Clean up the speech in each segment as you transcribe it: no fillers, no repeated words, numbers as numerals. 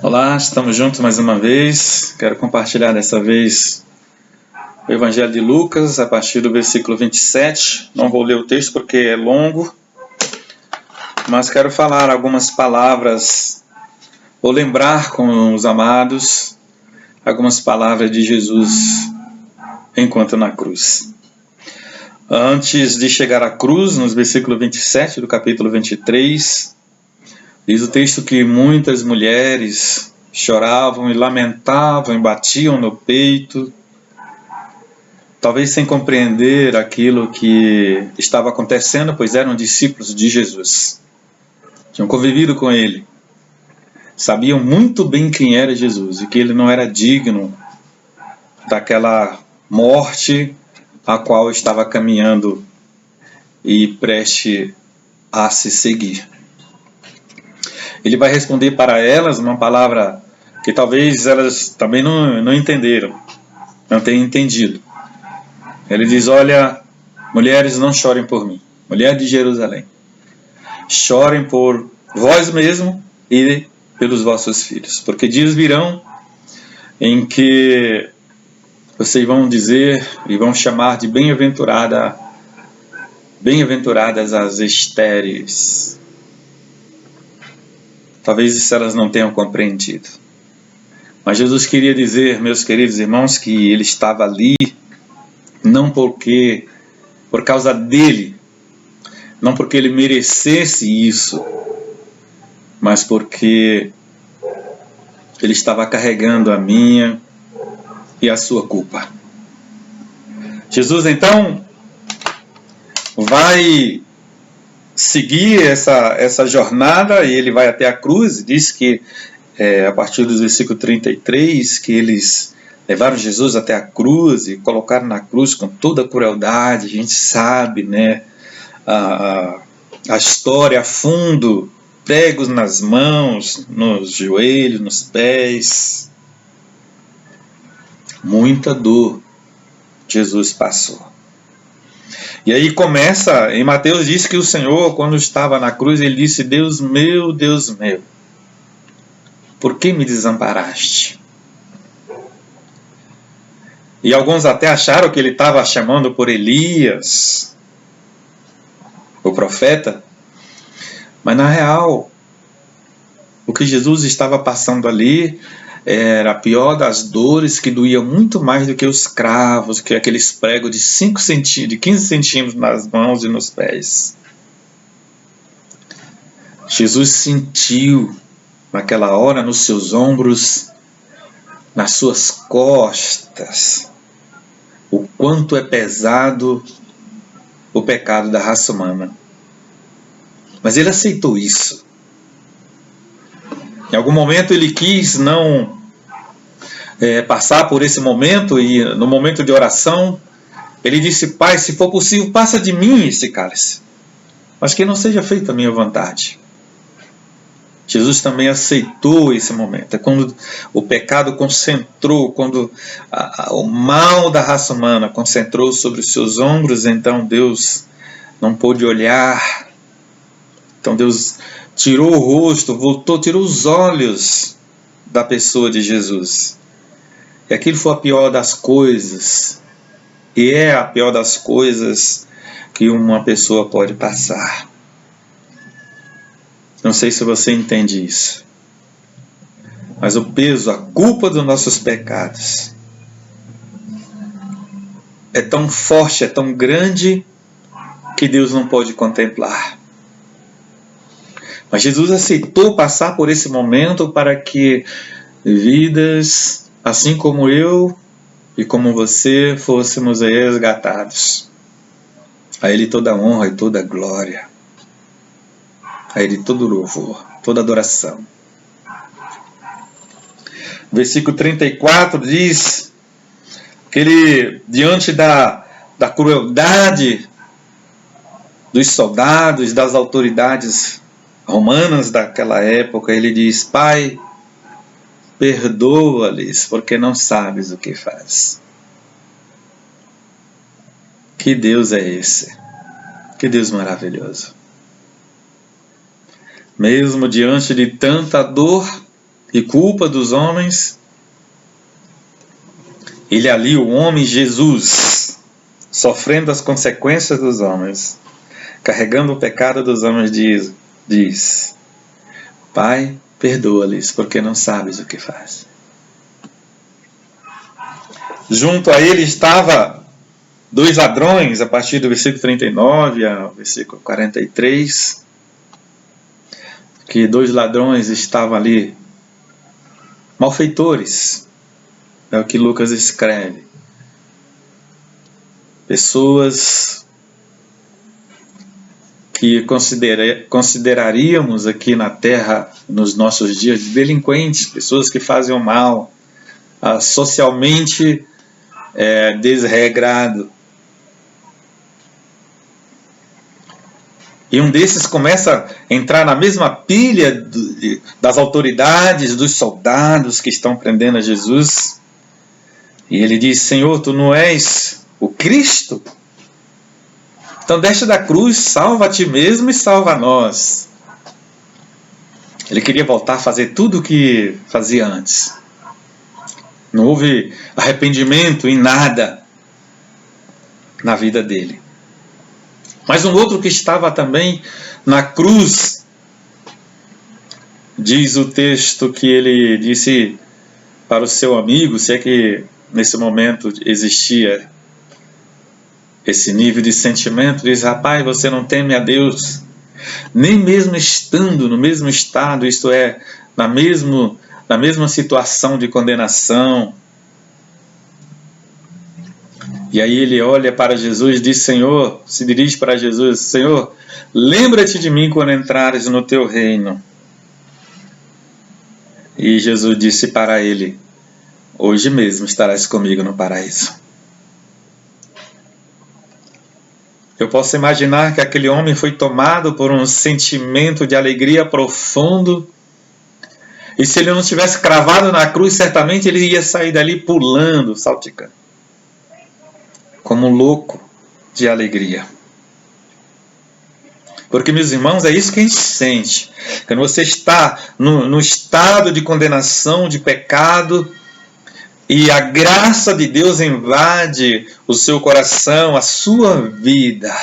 Olá, estamos juntos mais uma vez. Quero compartilhar dessa vez o Evangelho de Lucas, a partir do versículo 27. Não vou ler o texto porque é longo, mas quero falar algumas palavras, ou lembrar com os amados algumas palavras de Jesus enquanto na cruz. Antes de chegar à cruz, nos versículos 27 do capítulo 23, diz o texto que muitas mulheres choravam e lamentavam e batiam no peito, talvez sem compreender aquilo que estava acontecendo, pois eram discípulos de Jesus. Tinham convivido com ele, sabiam muito bem quem era Jesus e que ele não era digno daquela morte a qual estava caminhando e preste a se seguir. Ele vai responder para elas uma palavra que talvez elas também não entenderam, não tenham entendido. Ele diz: olha, mulheres, não chorem por mim, mulher de Jerusalém, chorem por vós mesmo e pelos vossos filhos, porque dias virão em que vocês vão dizer e vão chamar de bem-aventuradas as estéreis. Talvez elas não tenham compreendido. Mas Jesus queria dizer, meus queridos irmãos, que ele estava ali não por causa dele, não porque ele merecesse isso, mas porque ele estava carregando a minha e a sua culpa. Jesus então vai seguir essa jornada e ele vai até a cruz. Diz que a partir do versículo 33 que eles levaram Jesus até a cruz e colocaram na cruz com toda a crueldade. A gente sabe, né, a história a fundo, pregos nas mãos, nos joelhos, nos pés. Muita dor Jesus passou. E aí começa, em Mateus diz que o Senhor, quando estava na cruz, ele disse: Deus meu, por que me desamparaste? E alguns até acharam que ele estava chamando por Elias, o profeta, mas na real, o que Jesus estava passando ali era a pior das dores, que doía muito mais do que os cravos, que aqueles pregos de 15 centímetros nas mãos e nos pés. Jesus sentiu naquela hora nos seus ombros, nas suas costas, o quanto é pesado o pecado da raça humana. Mas ele aceitou isso. Em algum momento ele quis não passar por esse momento, e no momento de oração ele disse: Pai, se for possível, passa de mim esse cálice, mas que não seja feita a minha vontade. Jesus também aceitou esse momento. É quando o pecado concentrou, quando o mal da raça humana concentrou sobre os seus ombros, então Deus não pôde olhar. Então Deus tirou o rosto, tirou os olhos da pessoa de Jesus. E aquilo foi a pior das coisas. E é a pior das coisas que uma pessoa pode passar. Não sei se você entende isso. Mas o peso, a culpa dos nossos pecados é tão forte, é tão grande, que Deus não pode contemplar. Mas Jesus aceitou passar por esse momento para que vidas, assim como eu e como você, fôssemos resgatados. A Ele toda a honra e toda a glória. A Ele todo o louvor, toda a adoração. Versículo 34 diz que ele, diante da crueldade dos soldados, das autoridades romanas daquela época, ele diz: Pai, perdoa-lhes, porque não sabes o que faz. Que Deus é esse? Que Deus maravilhoso! Mesmo diante de tanta dor, e culpa dos homens. Ele ali, o homem Jesus, sofrendo as consequências dos homens, carregando o pecado dos homens, diz: Pai, perdoa-lhes, porque não sabes o que faz. Junto a ele estava 2 ladrões, a partir do versículo 39 ao versículo 43, que 2 ladrões estavam ali, malfeitores, é o que Lucas escreve. Pessoas que consideraríamos aqui na terra, nos nossos dias, delinquentes, pessoas que fazem o mal, socialmente desregrado. E um desses começa a entrar na mesma pilha das autoridades, dos soldados que estão prendendo a Jesus. E ele diz: Senhor, tu não és o Cristo? Então desce da cruz, salva a ti mesmo e salva a nós. Ele queria voltar a fazer tudo o que fazia antes. Não houve arrependimento em nada na vida dele. Mas um outro que estava também na cruz, diz o texto que ele disse para o seu amigo, se é que nesse momento existia esse nível de sentimento, diz: rapaz, você não teme a Deus, nem mesmo estando no mesmo estado, isto é, na mesma situação de condenação. E aí ele olha para Jesus e diz: Senhor, se dirige para Jesus: Senhor, lembra-te de mim quando entrares no teu reino. E Jesus disse para ele: hoje mesmo estarás comigo no paraíso. Eu posso imaginar que aquele homem foi tomado por um sentimento de alegria profundo. E se ele não tivesse cravado na cruz, certamente ele ia sair dali pulando, salticando, como um louco de alegria. Porque, meus irmãos, é isso que a gente sente. Quando você está no estado de condenação, de pecado, e a graça de Deus invade o seu coração, a sua vida,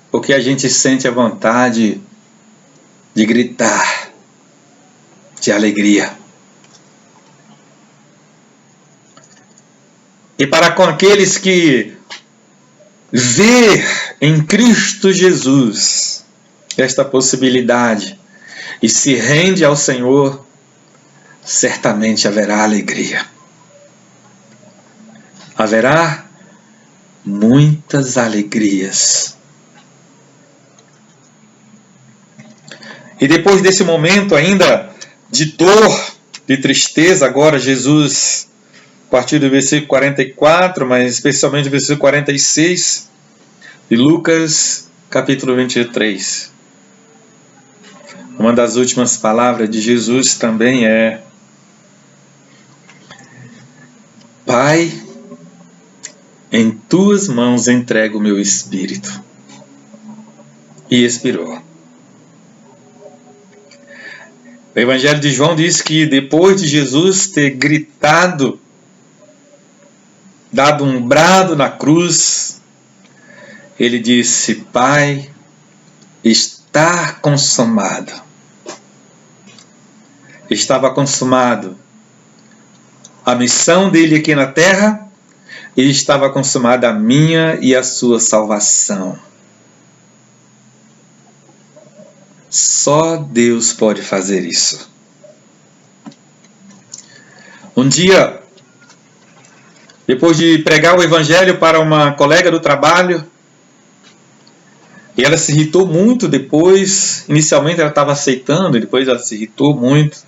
porque a gente sente a vontade de gritar de alegria. E para com aqueles que vê em Cristo Jesus esta possibilidade e se rende ao Senhor, certamente haverá alegria. Haverá muitas alegrias. E depois desse momento ainda de dor, de tristeza, agora Jesus, a partir do versículo 44, mas especialmente do versículo 46, de Lucas, capítulo 23. Uma das últimas palavras de Jesus também é: Pai, em tuas mãos entrego o meu espírito. E expirou. O Evangelho de João diz que depois de Jesus ter gritado, dado um brado na cruz, ele disse: Pai, está consumado. Estava consumado a missão dele aqui na terra, e estava consumada a minha e a sua salvação. Só Deus pode fazer isso. Um dia, depois de pregar o Evangelho para uma colega do trabalho, e ela se irritou muito depois. Inicialmente ela estava aceitando, e depois ela se irritou muito.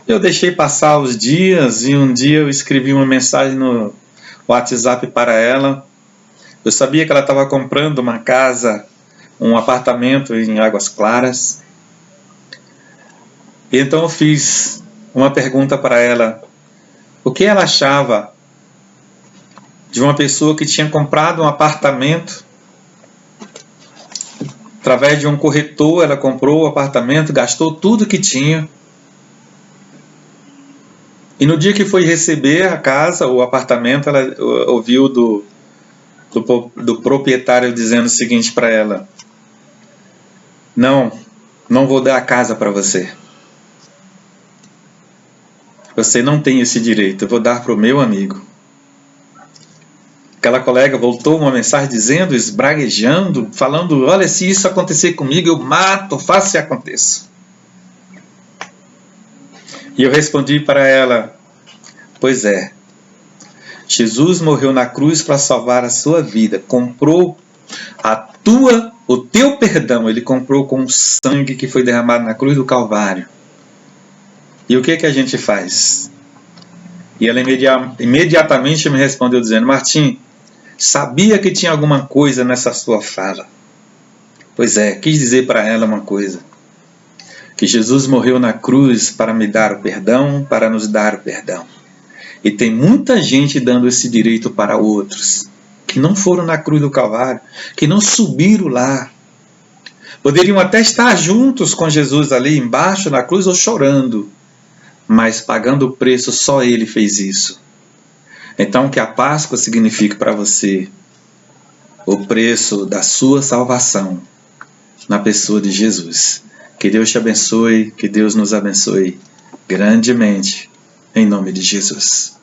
Eu deixei passar os dias e um dia eu escrevi uma mensagem no WhatsApp para ela. Eu sabia que ela estava comprando uma casa, um apartamento em Águas Claras. E então eu fiz uma pergunta para ela: o que ela achava de uma pessoa que tinha comprado um apartamento, através de um corretor, ela comprou o apartamento, gastou tudo que tinha, E no dia que foi receber a casa, o apartamento, ela ouviu do proprietário dizendo o seguinte para ela: não vou dar a casa para você. Você não tem esse direito, eu vou dar para o meu amigo. Aquela colega voltou uma mensagem dizendo, esbraguejando, falando: olha, se isso acontecer comigo, eu mato, faço e aconteça. E eu respondi para ela: pois é, Jesus morreu na cruz para salvar a sua vida, comprou o teu perdão, ele comprou com o sangue que foi derramado na cruz do Calvário. E o que a gente faz? E ela imediatamente me respondeu dizendo: Martim, sabia que tinha alguma coisa nessa sua fala. Pois é, quis dizer para ela uma coisa: que Jesus morreu na cruz para me dar o perdão, para nos dar o perdão. E tem muita gente dando esse direito para outros, que não foram na cruz do Calvário, que não subiram lá. Poderiam até estar juntos com Jesus ali embaixo na cruz ou chorando, mas pagando o preço, só Ele fez isso. Então que a Páscoa signifique para você o preço da sua salvação na pessoa de Jesus. Que Deus te abençoe, que Deus nos abençoe grandemente, em nome de Jesus.